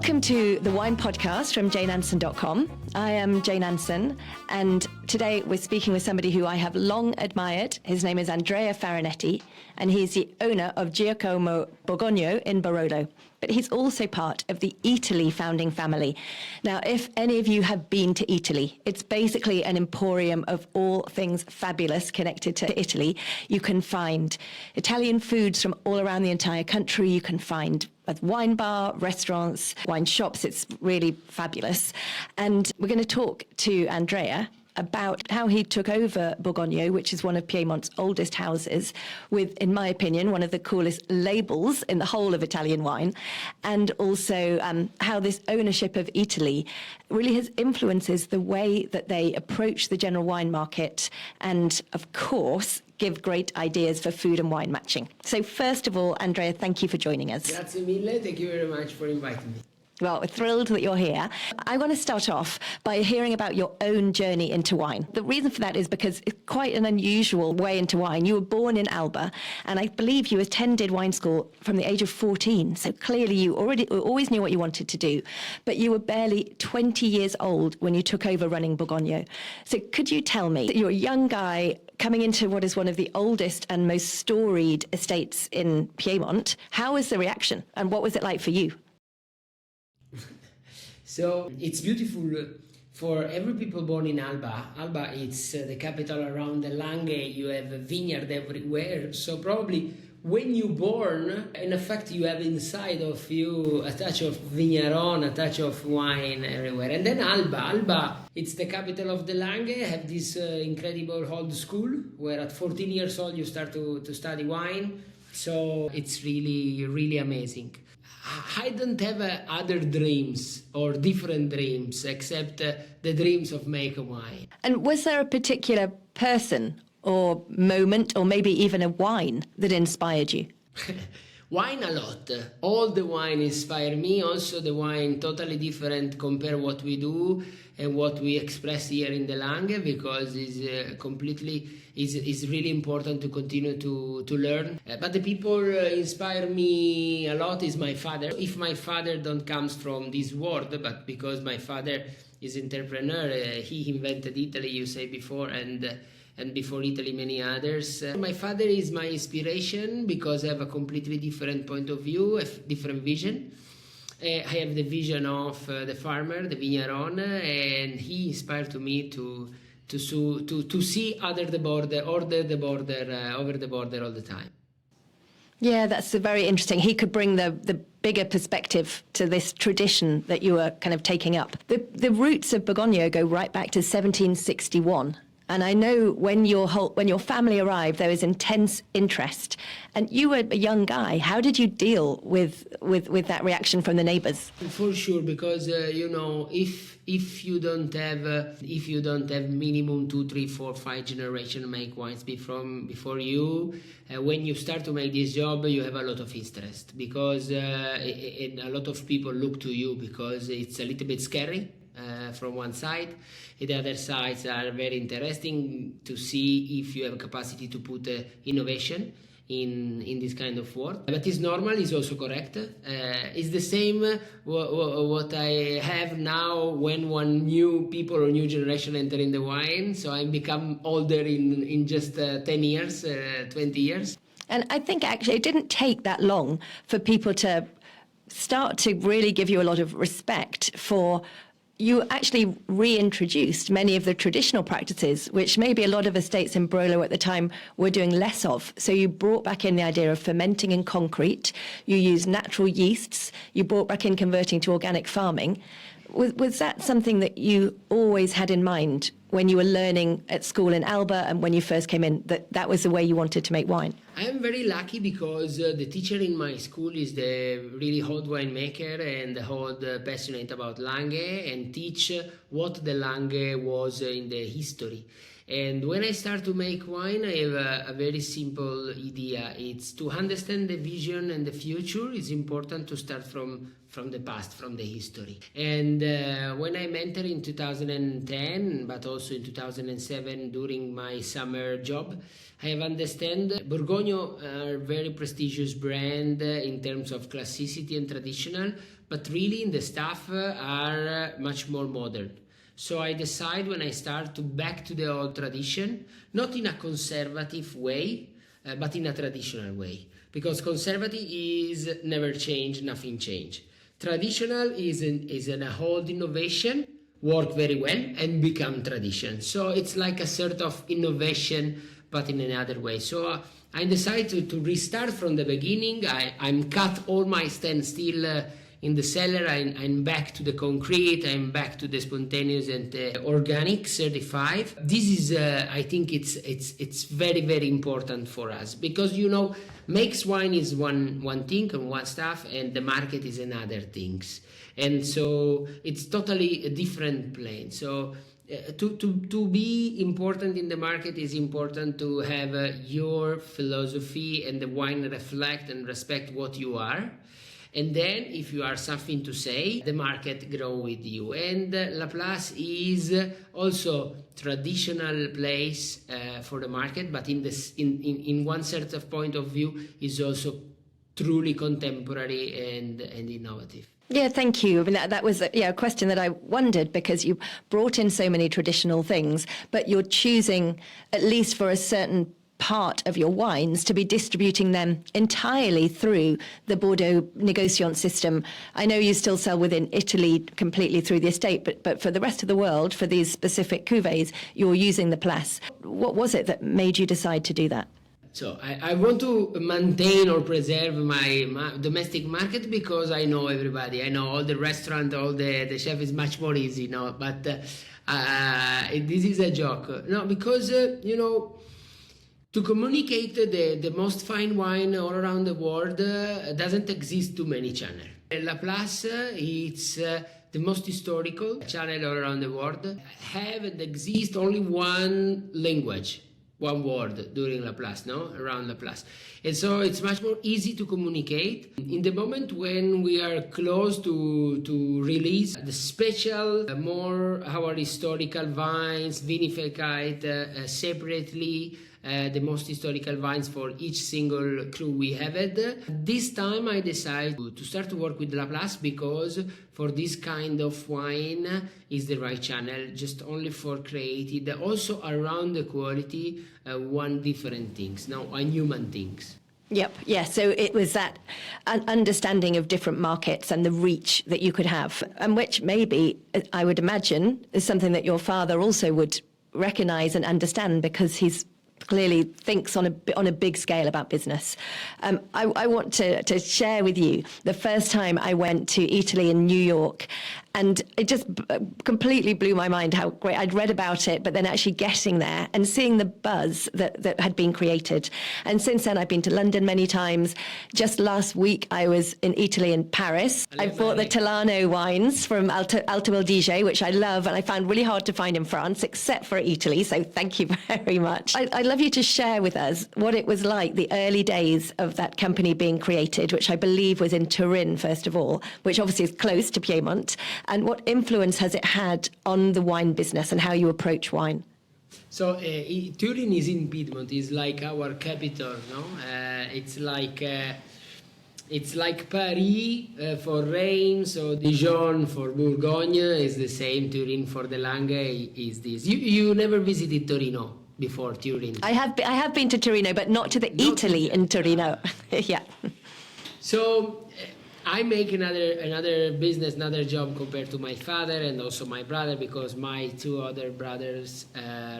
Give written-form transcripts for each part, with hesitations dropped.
Welcome to the Wine Podcast from JaneAnson.com. I am Jane Anson, and today we're speaking with somebody who I have long admired. His name is Andrea Farinetti, and he's the owner of Giacomo Borgogno in Barolo. But he's also part of the Eataly founding family. Now, if any of you have been to Eataly, it's basically an emporium of all things fabulous connected to Italy. You can find Italian foods from all around the entire country. You can find a wine bar, restaurants, wine shops. It's really fabulous. And we're going to talk to Andrea about how he took over Borgogno, which is one of Piemont's oldest houses, with, in my opinion, one of the coolest labels in the whole of Italian wine, and also how this ownership of Eataly really has influences the way that they approach the general wine market and, of course, give great ideas for food and wine matching. So first of all, Andrea, thank you for joining us. Grazie mille. Thank you very much for inviting me. Well, we're thrilled that you're here. I want to start off by hearing about your own journey into wine. The reason for that is because it's quite an unusual way into wine. You were born in Alba, and I believe you attended wine school from the age of 14. So clearly you always knew what you wanted to do. But you were barely 20 years old when you took over running Borgogno. So could you tell me that you're a young guy coming into what is one of the oldest and most storied estates in Piedmont? How was the reaction, and what was it like for you? So it's beautiful for every people born in Alba. Alba is the capital around the Langhe. You have a vineyard everywhere. So probably when you're born, in effect, you have inside of you a touch of vigneron, a touch of wine everywhere. And then Alba, it's the capital of the Langhe. Have this incredible old school where at 14 years old you start to study wine. So it's really, really amazing. I don't have other dreams or different dreams except the dreams of making wine. And was there a particular person or moment or maybe even a wine that inspired you? Wine a lot. All the wine inspire me. Also the wine totally different compare what we do and what we express here in the Langhe, because it's really important to continue to learn. But the people inspire me a lot is my father. If my father don't comes from this world, but because my father is entrepreneur, he invented Italy, you say before, and before Italy many others. My father is my inspiration because I have a completely different point of view, a different vision. I have the vision of the farmer, the vigneron, and he inspired to me to see over the border all the time. Yeah, that's very interesting. He could bring the bigger perspective to this tradition that you were kind of taking up. The roots of Borgogno go right back to 1761. And I know when your family arrived, there was intense interest. And you were a young guy. How did you deal with that reaction from the neighbors? For sure, because if you don't have minimum 2, 3, 4, 5 generations make wines before you, when you start to make this job, you have a lot of interest, because a lot of people look to you because it's a little bit scary. From one side, the other sides are very interesting to see if you have capacity to put innovation in this kind of work. But it's normal, it's also correct. It's the same what I have now when one new people or new generation enter in the wine. So I become older in just 10 years, 20 years. And I think actually it didn't take that long for people to start to really give you a lot of respect for. You actually reintroduced many of the traditional practices, which maybe a lot of estates in Barolo at the time were doing less of. So you brought back in the idea of fermenting in concrete. You used natural yeasts. You brought back in converting to organic farming. Was that something that you always had in mind when you were learning at school in Alba and when you first came in, that was the way you wanted to make wine? I am very lucky because the teacher in my school is the really old winemaker and old passionate about Langhe and teach what the Langhe was in the history. And when I start to make wine, I have a very simple idea. It's to understand the vision and the future. It's important to start from the past, from the history. And when I entered in 2010, but also in 2007 during my summer job, I have understand Borgogno are very prestigious brand in terms of classicity and traditional, but really in the staff are much more modern. So I decide when I start to back to the old tradition, not in a conservative way, but in a traditional way. Because conservative is never change, nothing change. Traditional is a whole innovation, work very well and become tradition. So it's like a sort of innovation, but in another way. So I decided to restart from the beginning. I'm cut all my stand still in the cellar. I'm back to the concrete. I'm back to the spontaneous and organic certified. This is, I think it's very, very important for us because, makes wine is one thing and one stuff, and the market is another things. And so it's totally a different plane. So to be important in the market is important to have your philosophy and the wine reflect and respect what you are. And then if you are something to say, the market grow with you. And Laplace is also traditional place for the market, but in one sort of point of view is also truly contemporary and innovative. Yeah, thank you. I mean, that was a question that I wondered, because you brought in so many traditional things, but you're choosing, at least for a certain part of your wines, to be distributing them entirely through the Bordeaux négociant system. I know you still sell within Italy completely through the estate, but for the rest of the world, for these specific cuvées, you're using the Place. What was it that made you decide to do that? So I want to maintain or preserve my domestic market because I know everybody. I know all the restaurant, all the chef is much more easy now. But this is a joke. No, because, to communicate the most fine wine all around the world doesn't exist too many channels. La Place, it's the most historical channel all around the world. Have and exist only one language, one word during La Place, around La Place. And so it's much more easy to communicate. In the moment when we are close to release the special, more our historical vines, vinified separately, the most historical vines for each single crew we have it. This time I decided to start to work with La Place because for this kind of wine is the right channel, just only for created, also around the quality, one different things, human things. Yep. Yeah. So it was that understanding of different markets and the reach that you could have, and which maybe, I would imagine, is something that your father also would recognize and understand, because he's clearly thinks on a big scale about business. I want to share with you the first time I went to Eataly in New York, and it just completely blew my mind how great. I'd read about it, but then actually getting there and seeing the buzz that had been created. And since then, I've been to London many times. Just last week, I was in Italy in Paris. I bought the Tolano wines from Alto Adige, which I love, and I found really hard to find in France, except for Italy. So thank you very much. I'd love you to share with us what it was like, the early days of that company being created, which I believe was in Turin, first of all, which obviously is close to Piedmont. And what influence has it had on the wine business and how you approach wine? So Turin is in Piedmont. It's like our capital, no? It's like Paris for Reims, so Dijon for Bourgogne is the same. Turin for the Langhe is this. You never visited Torino before Turin? I have been to Torino, but not to the Eataly in Torino. Yeah. So I make another business, another job compared to my father and also my brother, because my two other brothers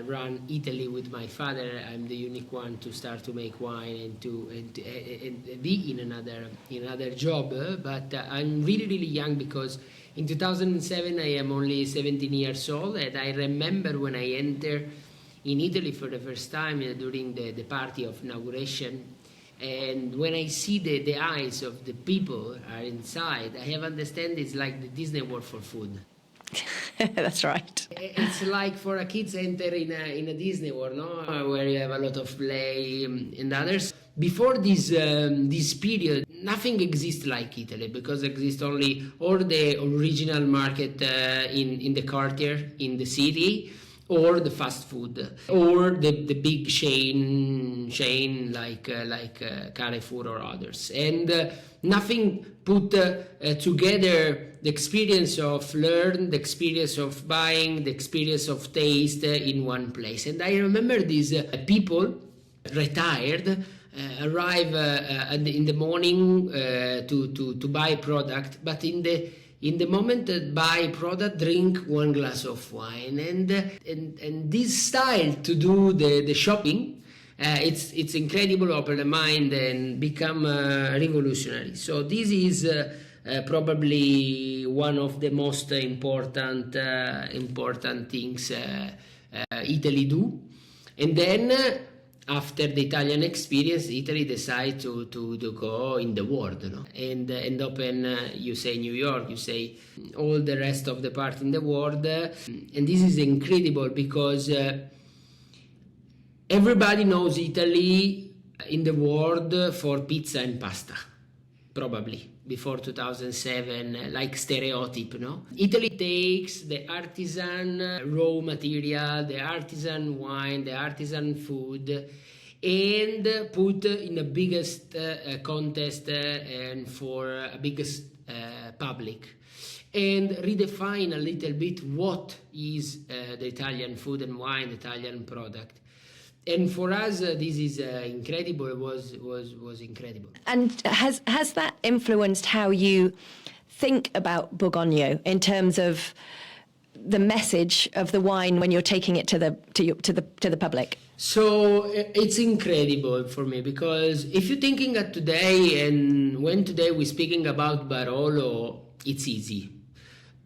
run Eataly with my father. I'm the unique one to start to make wine and be in another job. But I'm really young, because in 2007 I am only 17 years old, and I remember when I entered in Italy for the first time during the party of inauguration. And when I see the eyes of the people are inside, I have understand it's like the Disney World for food. That's right. It's like for a kids enter in a Disney World, no? Where you have a lot of play and others. Before this period, nothing exists like Italy, because exists only all the original market in the quartier, in the city, or the fast food, or the big chain like Carrefour or others. And nothing put together the experience of learn, the experience of buying, the experience of taste in one place. And I remember these people retired arrive in the morning to buy product, but in the moment that buy product, drink one glass of wine, and this style to do the shopping, it's incredible, open the mind and become revolutionary. So this is probably one of the most important things Italy do. And then after the Italian experience, Italy decided to go in the world, and open, you say New York, you say all the rest of the part in the world. And this is incredible because everybody knows Italy in the world for pizza and pasta, probably before 2007, like stereotype, no? Italy takes the artisan raw material, the artisan wine, the artisan food, and put in the biggest contest and for a biggest public, and redefine a little bit what is the Italian food and wine, the Italian product. And for us, this is incredible. It was incredible. And has that influenced how you think about Borgogno in terms of the message of the wine when you're taking it to the public? So it's incredible for me, because if you're thinking at today, and when today we're speaking about Barolo, it's easy.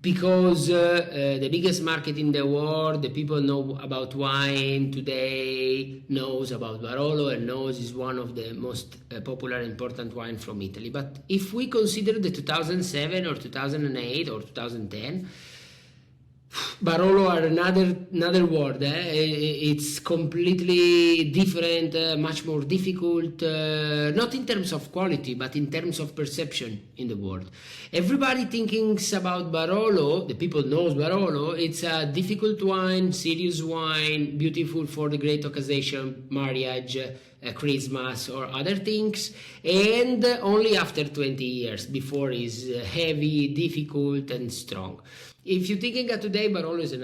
Because the biggest market in the world, the people know about wine today, knows about Barolo, and knows is one of the most popular important wine from Italy. But if we consider the 2007 or 2008 or 2010, Barolo are another world. It's completely different, much more difficult, not in terms of quality, but in terms of perception in the world. Everybody thinking about Barolo, the people knows Barolo, it's a difficult wine, serious wine, beautiful for the great occasion, marriage, Christmas or other things, and only after 20 years before is heavy, difficult and strong. If you're thinking of today, Barolo is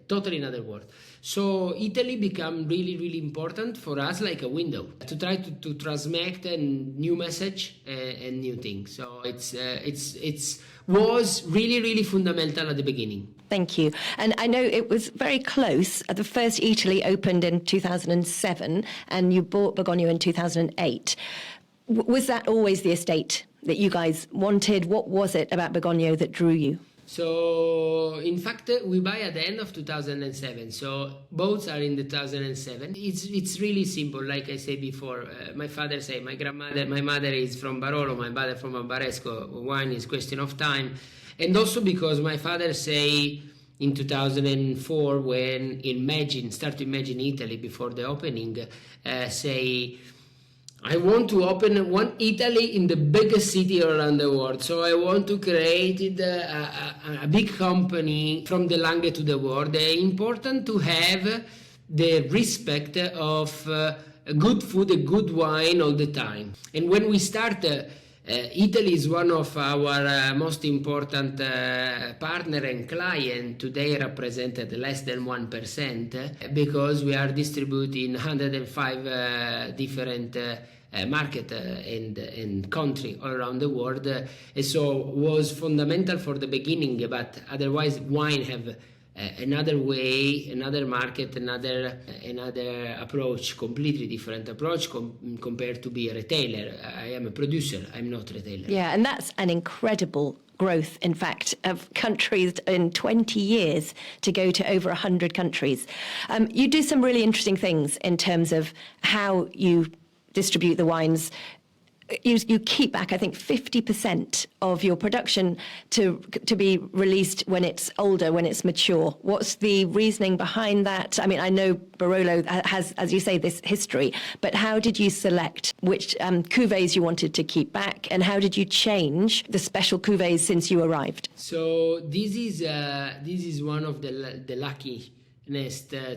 totally another world. So Italy become really, really important for us, like a window to try to transmit a new message and new things. So it's was really, really fundamental at the beginning. Thank you. And I know it was very close. The first Eataly opened in 2007, and you bought Borgogno in 2008. Was that always the estate that you guys wanted? What was it about Borgogno that drew you? So, in fact, we buy at the end of 2007. So, both are in 2007. It's really simple. Like I said before, my father said, my mother is from Barolo, my father from Barbaresco. Wine is question of time. And also because my father say in 2004, when start to imagine Italy before the opening, say, I want to open one Italy in the biggest city around the world. So I want to create a big company from the langue to the world. It's important to have the respect of good food, a good wine all the time. And when we start, Italy is one of our most important partner and client. Today represented less than 1% because we are distributing 105 different market and country all around the world. And so was fundamental for the beginning, but otherwise wine have another way, another market, another approach, completely different approach compared to be a retailer. I am a producer, I'm not a retailer. Yeah, and that's an incredible growth, in fact, of countries in 20 years to go to over 100 countries. You do some really interesting things in terms of how you distribute the wines. You keep back, I think, 50% of your production to be released when it's older, when it's mature. What's the reasoning behind that? I mean, I know Barolo has, as you say, this history, but how did you select which cuvées you wanted to keep back, and how did you change the special cuvées since you arrived? So this is one of the lucky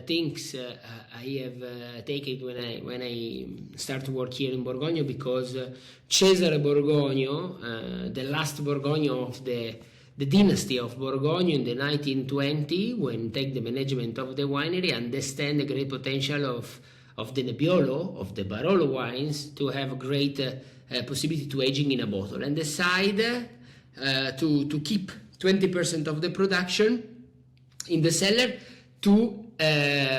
things I have taken when I start to work here in Borgogno, because Cesare Borgogno, the last Borgogno of the dynasty of Borgogno in the 1920, when take the management of the winery, understand the great potential of the Nebbiolo, of the Barolo wines, to have great possibility to aging in a bottle, and decide to keep 20% of the production in the cellar, to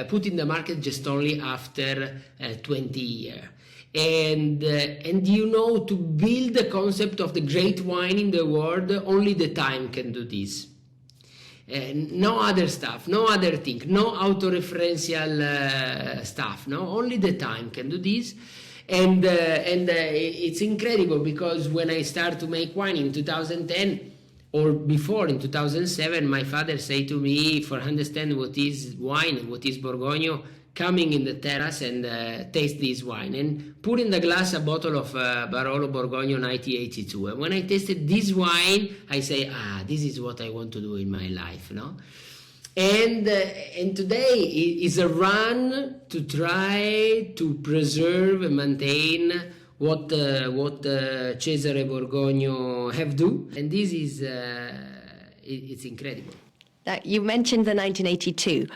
put in the market just only after 20 years. And to build the concept of the great wine in the world, only the time can do this. No other stuff, no other thing, no autoreferential stuff, no, only the time can do this. And it's incredible, because when I start to make wine in 2010, or before in 2007, my father said to me, for understand what is wine and what is Borgogno, coming in the terrace and taste this wine, and put in the glass a bottle of Barolo Borgogno 1982. And when I tasted this wine, I say, this is what I want to do in my life, no? And today is a run to try to preserve and maintain what Cesare Borgogno have do, and this is it's incredible. You mentioned the 1982.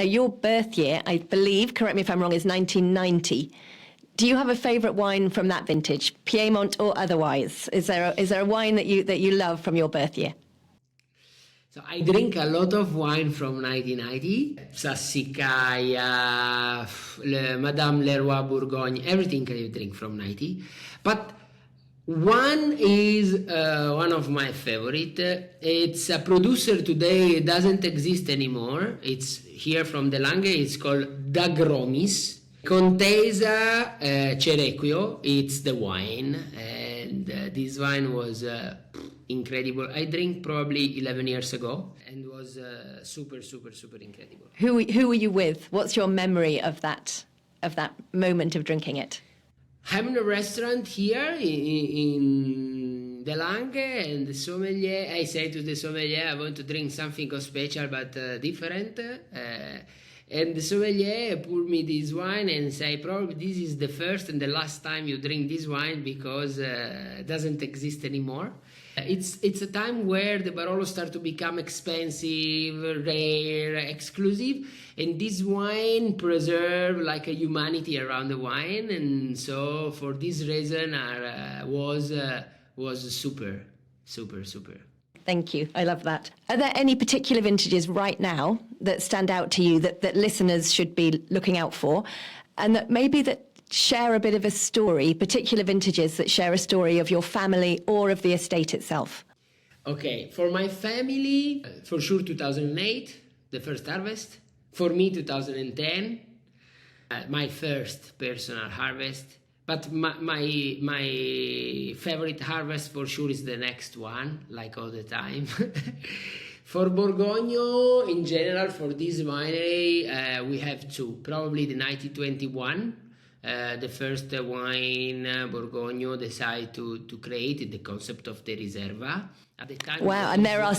Your birth year, I believe, correct me if I'm wrong, is 1990. Do you have a favourite wine from that vintage, Piedmont or otherwise? Is there a wine that you love from your birth year? So I drink a lot of wine from 1990, Sassicaia, Madame Leroy Bourgogne, everything I drink from 90. But one is one of my favorite. It's a producer today, it doesn't exist anymore. It's here from the Langhe, it's called Dagromis. Contesa Cerequio, it's the wine. And this wine was incredible. I drank probably 11 years ago, and was super incredible. Who were you with? What's your memory of that moment of drinking it? I'm in a restaurant here in the Langhe, and the sommelier, I say to the sommelier, I want to drink something special but different. And the sommelier poured me this wine and say, probably this is the first and the last time you drink this wine, because it doesn't exist anymore. It's a time where the Barolo start to become expensive, rare, exclusive, and this wine preserve like a humanity around the wine, and so for this reason was super. Thank you. I love that. Are there any particular vintages right now that stand out to you that listeners should be looking out for, and that share a bit of a story, particular vintages that share a story of your family or of the estate itself? Okay, for my family, for sure 2008, the first harvest. For me, 2010, my first personal harvest. But my favorite harvest for sure is the next one, like all the time. For Borgogno, in general, for this winery, we have two. Probably the 1921. The first wine Borgogno decided to create the concept of the Riserva. At the time, wow, and are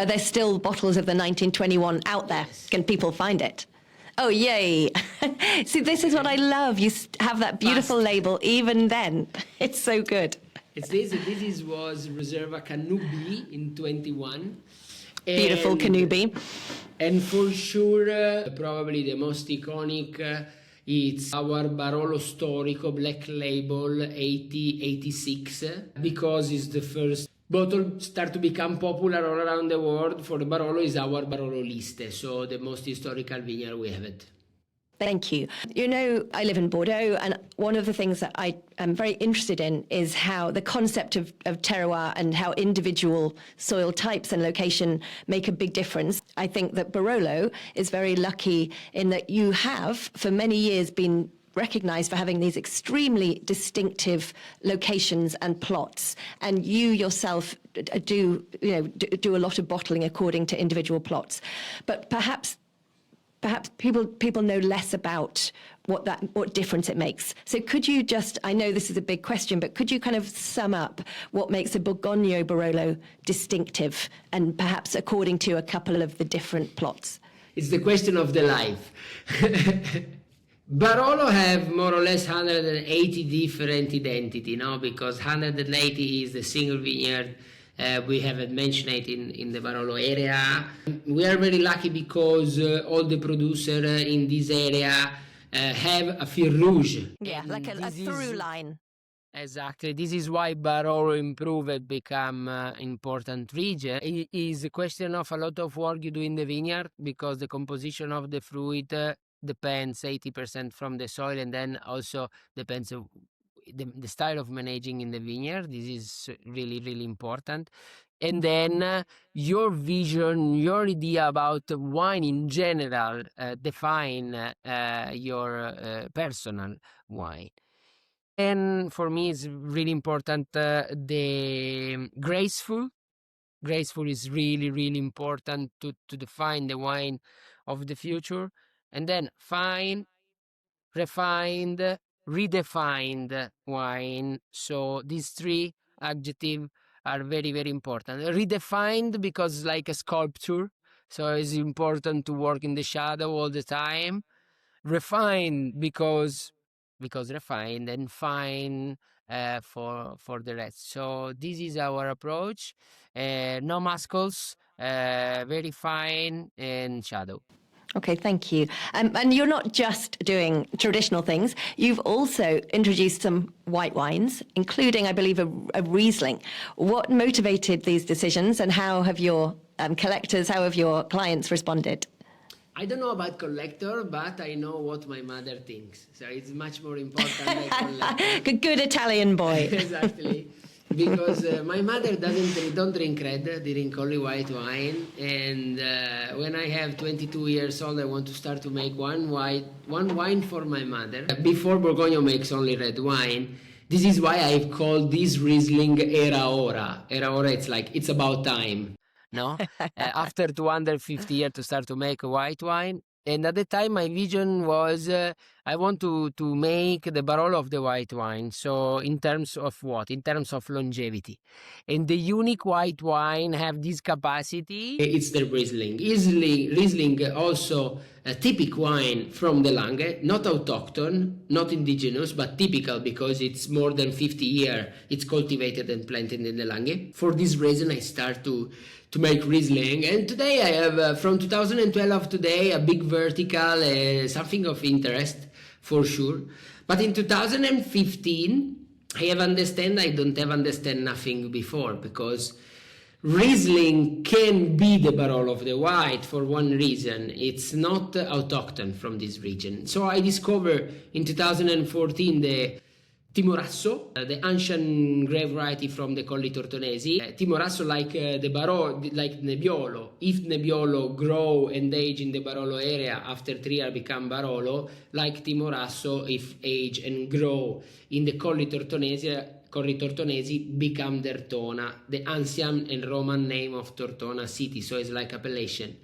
there still bottles of the 1921 out there? Yes. Can people find it? Oh, yay. See, this is what I love. You have that beautiful label even then. It's so good. This was Riserva Canubi in 21. Beautiful Canubi. And for sure, probably the most iconic, it's our Barolo Storico Black Label 8086, because it's the first bottle start to become popular all around the world. For the Barolo is our Barolo Liste, so the most historical vineyard we have it. Thank you. You know, I live in Bordeaux, and one of the things that I am very interested in is how the concept of terroir and how individual soil types and location make a big difference. I think that Barolo is very lucky in that you have, for many years, been recognized for having these extremely distinctive locations and plots, and you yourself do a lot of bottling according to individual plots. But perhaps people know less about what difference it makes. So could you just, I know this is a big question, but could you kind of sum up what makes a Borgogno Barolo distinctive, and perhaps according to a couple of the different plots? It's the question of the life. Barolo have more or less 180 different identity, no? Because 180 is the single vineyard. We haven't mentioned it in the Barolo area. We are very lucky because all the producers in this area have a fil rouge. Yeah, like a through line. Exactly. This is why Barolo improved become important region. It is a question of a lot of work you do in the vineyard because the composition of the fruit depends 80% from the soil, and then also depends of the style of managing in the vineyard. This is really, really important. And then your vision, your idea about wine in general define your personal wine. And for me, it's really important the graceful. Graceful is really, really important to define the wine of the future. And then fine, refined, redefined wine. So these three adjectives are very, very important. Redefined because like a sculpture. So it's important to work in the shadow all the time. Refined because refined, and fine for the rest. So this is our approach. No muscles, very fine and shadow. Okay, thank you. And you're not just doing traditional things. You've also introduced some white wines, including, I believe, a Riesling. What motivated these decisions, and how have your collectors, how have your clients responded? I don't know about collector, but I know what my mother thinks. So it's much more important than collector. Good Italian boy. Exactly. Because my mother don't drink red, they drink only white wine. And when I have 22 years old, I want to start to make one wine for my mother. Before Borgogno makes only red wine. This is why I've called this Riesling Era Ora. Era Ora, it's about time. No, after 250 years to start to make a white wine. And at the time, my vision was I want to make the Barolo of the white wine. So in terms of what? In terms of longevity. And the unique white wine have this capacity. It's the Riesling. Riesling also a typical wine from the Lange, not autochthon, not indigenous, but typical because it's more than 50 years. It's cultivated and planted in the Lange. For this reason, I start to make Riesling. And today I have, from 2012 today, a big vertical, something of interest for sure. But in 2015, I don't have understand nothing before, because Riesling can be the Barolo of the white for one reason. It's not autochthon from this region. So I discovered in 2014 the Timorasso, the ancient grape variety from the Colli Tortonesi. Timorasso, like the Barolo, like Nebbiolo. If Nebbiolo grow and age in the Barolo area, after 3 years become Barolo, like Timorasso, if age and grow in the Colli Tortonesi, become Dertona, the ancient and Roman name of Tortona city. So it's like appellation.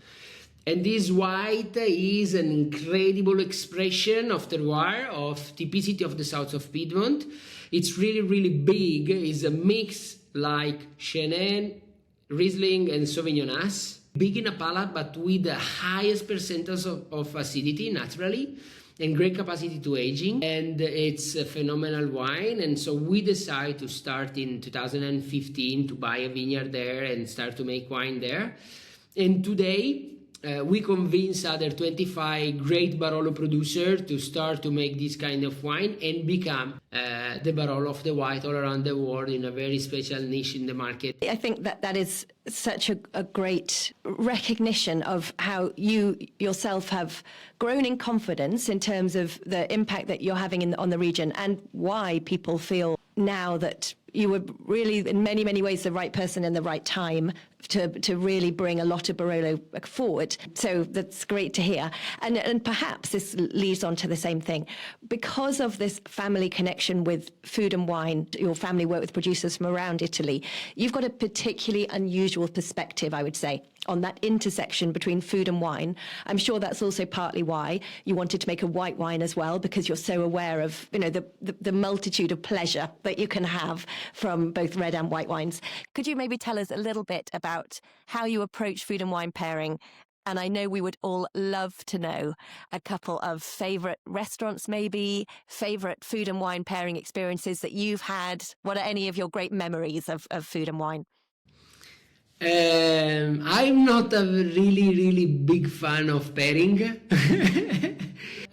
And this white is an incredible expression of terroir, of typicity of the south of Piedmont. It's really, really big. It's a mix like Chenin, Riesling, and Sauvignonas. Big in a palate, but with the highest percentage of acidity naturally, and great capacity to aging. And it's a phenomenal wine. And so we decided to start in 2015 to buy a vineyard there and start to make wine there. And today, we convince other 25 great Barolo producers to start to make this kind of wine and become the Barolo of the white all around the world in a very special niche in the market. I think that is such a great recognition of how you yourself have grown in confidence in terms of the impact that you're having on the region, and why people feel now that you were really, in many, many ways, the right person in the right time to really bring a lot of Barolo forward. So that's great to hear. And perhaps this leads on to the same thing. Because of this family connection with food and wine, your family work with producers from around Italy, you've got a particularly unusual perspective, I would say, on that intersection between food and wine. I'm sure that's also partly why you wanted to make a white wine as well, because you're so aware of, you know, the multitude of pleasure that you can have from both red and white wines. Could you maybe tell us a little bit about how you approach food and wine pairing And I know we would all love to know a couple of favorite restaurants, maybe favorite food and wine pairing experiences that you've had. What are any of your great memories of food and wine? I'm not a really big fan of pairing.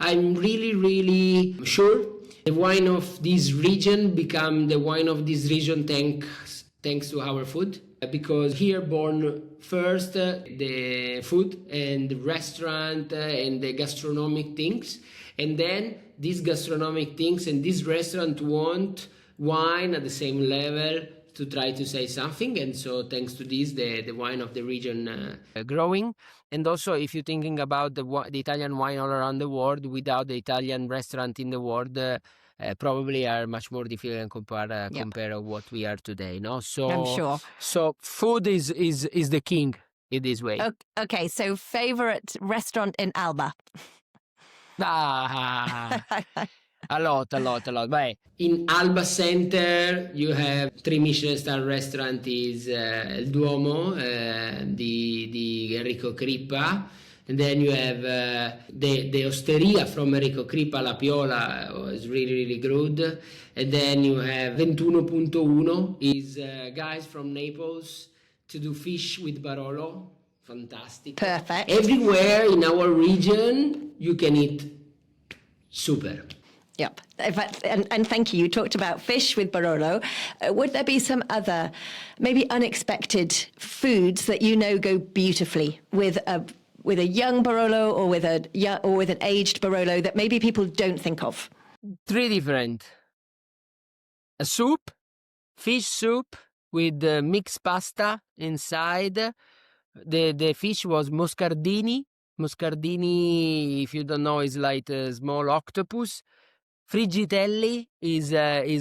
I'm really sure the wine of this region become the wine of this region thanks to our food, because here born first the food and the restaurant and the gastronomic things, and then these gastronomic things and this restaurant want wine at the same level to try to say something, and so thanks to this the wine of the region growing. And also, if you're thinking about the Italian wine all around the world, without the Italian restaurant in the world, probably are much more difficult compare what we are today. No, so I'm sure. So food is the king in this way. Okay, so favorite restaurant in Alba? A lot. Beh, in Alba Center, you have 3 Michelin star restaurant is Il Duomo, the Enrico Crippa, and then you have the Osteria from Enrico Crippa, La Piola, is really good, and then you have 21.1 is guys from Naples to do fish with Barolo, fantastic. Perfect. Everywhere in our region, you can eat super. Yep. In fact, and thank you. You talked about fish with Barolo. Would there be some other, maybe unexpected foods that you know go beautifully with a young Barolo or with an aged Barolo that maybe people don't think of? 3 different. A soup, fish soup with mixed pasta inside. The fish was muscardini. Muscardini, if you don't know, is like a small octopus. Friggitelli is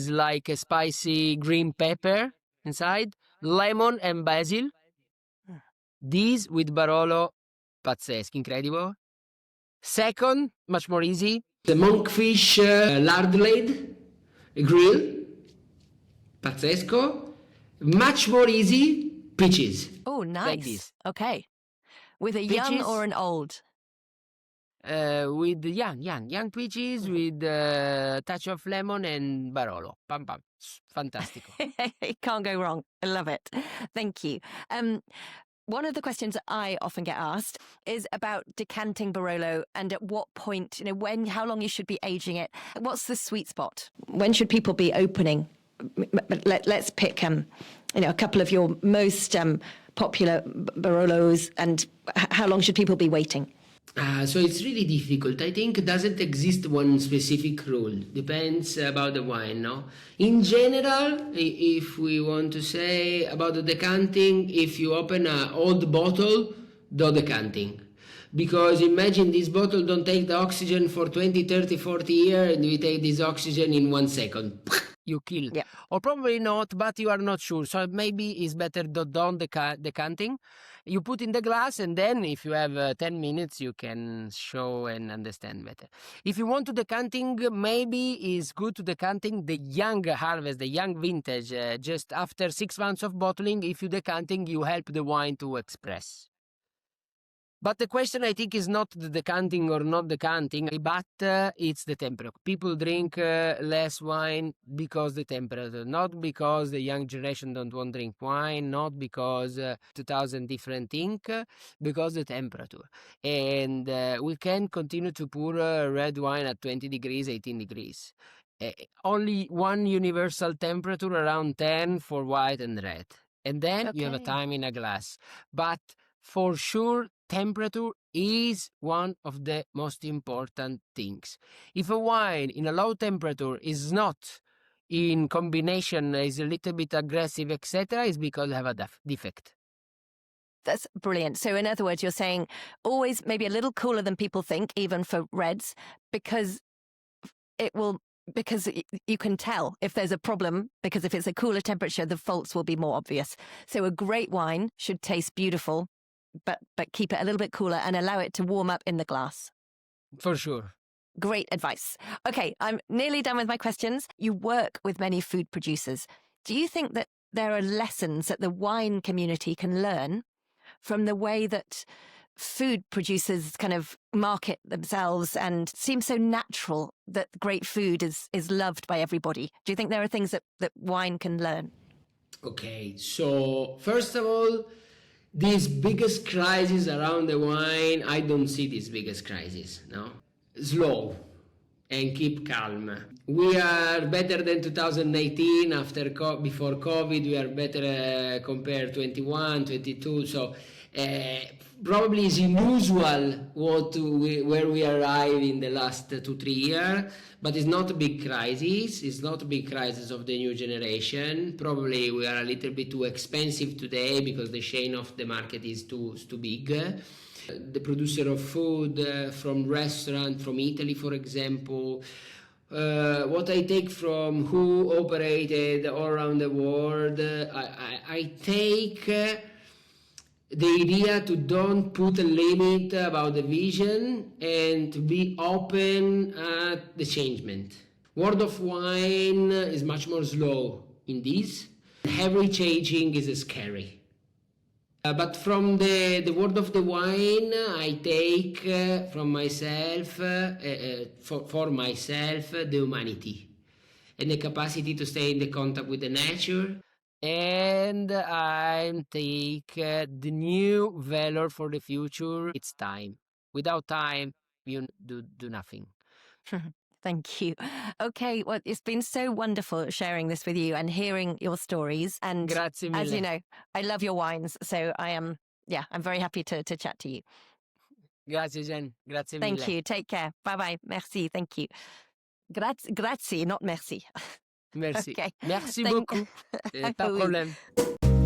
like a spicy green pepper inside, lemon and basil. These with Barolo, pazzesco, incredible. Second, much more easy, the monkfish lardlade grill, pazzesco. Much more easy, peaches. Oh, nice. Like this. Okay. With a Peaches? young or an old? With young peaches, with a touch of lemon and Barolo. Pam. Fantastico. It can't go wrong. I love it. Thank you. One of the questions I often get asked is about decanting Barolo and at what point, how long you should be aging it. What's the sweet spot? When should people be opening? Let's pick, a couple of your most popular Barolos, and how long should people be waiting? So it's really difficult. I think doesn't exist one specific rule. Depends about the wine, no? In general, if we want to say about the decanting, if you open an old bottle, do decanting. Because imagine this bottle don't take the oxygen for 20, 30, 40 years, and we take this oxygen in 1 second. You kill. Yeah. Or probably not, but you are not sure. So maybe it's better don't decanting. You put in the glass, and then if you have 10 minutes, you can show and understand better. If you want to decanting, maybe it's good to decanting the young harvest, the young vintage, just after 6 months of bottling. If you decanting, you help the wine to express. But the question, I think, is not the decanting or not decanting, but it's the temperature. People drink less wine because the temperature, not because the young generation don't want to drink wine, not because 2,000 different things, because the temperature. And we can continue to pour red wine at 20 degrees, 18 degrees. Only one universal temperature around 10 for white and red. And then you have a time in a glass. But for sure, temperature is one of the most important things. If a wine in a low temperature is not in combination, is a little bit aggressive, etc., it's because they have a defect. That's brilliant. So in other words, you're saying always maybe a little cooler than people think, even for reds, because you can tell if there's a problem, because if it's a cooler temperature, the faults will be more obvious. So a great wine should taste beautiful, but keep it a little bit cooler and allow it to warm up in the glass. For sure. Great advice. Okay, I'm nearly done with my questions. You work with many food producers. Do you think that there are lessons that the wine community can learn from the way that food producers kind of market themselves and seems so natural that great food is loved by everybody. Do you think there are things that wine can learn? Okay, so first of all, this biggest crisis around the wine, I don't see this biggest crisis, no? Slow and keep calm. We are better than 2018 before COVID. We are better compared 21, 22. So probably is unusual where we arrive in the last 2-3 years, but it's not a big crisis. It's not a big crisis of the new generation. Probably we are a little bit too expensive today because the chain of the market is too big. The producer of food from restaurant, from Italy, for example, what I take from who operated all around the world, I take the idea to don't put a limit about the vision and to be open at the changement. World of wine is much more slow in this. Every changing is scary. But from the world of the wine, I take from myself, for myself, the humanity and the capacity to stay in the contact with the nature. And I take the new value for the future. It's time. Without time, you do nothing. Thank you. Okay, well, it's been so wonderful sharing this with you and hearing your stories. And Grazie mille. as you know, I love your wines, so I'm very happy to chat to you. Grazie, Jen. Grazie mille. Thank you. Take care. Bye-bye. Merci. Thank you. Grazie, not merci. Merci. Okay. Merci beaucoup. Pas de problème.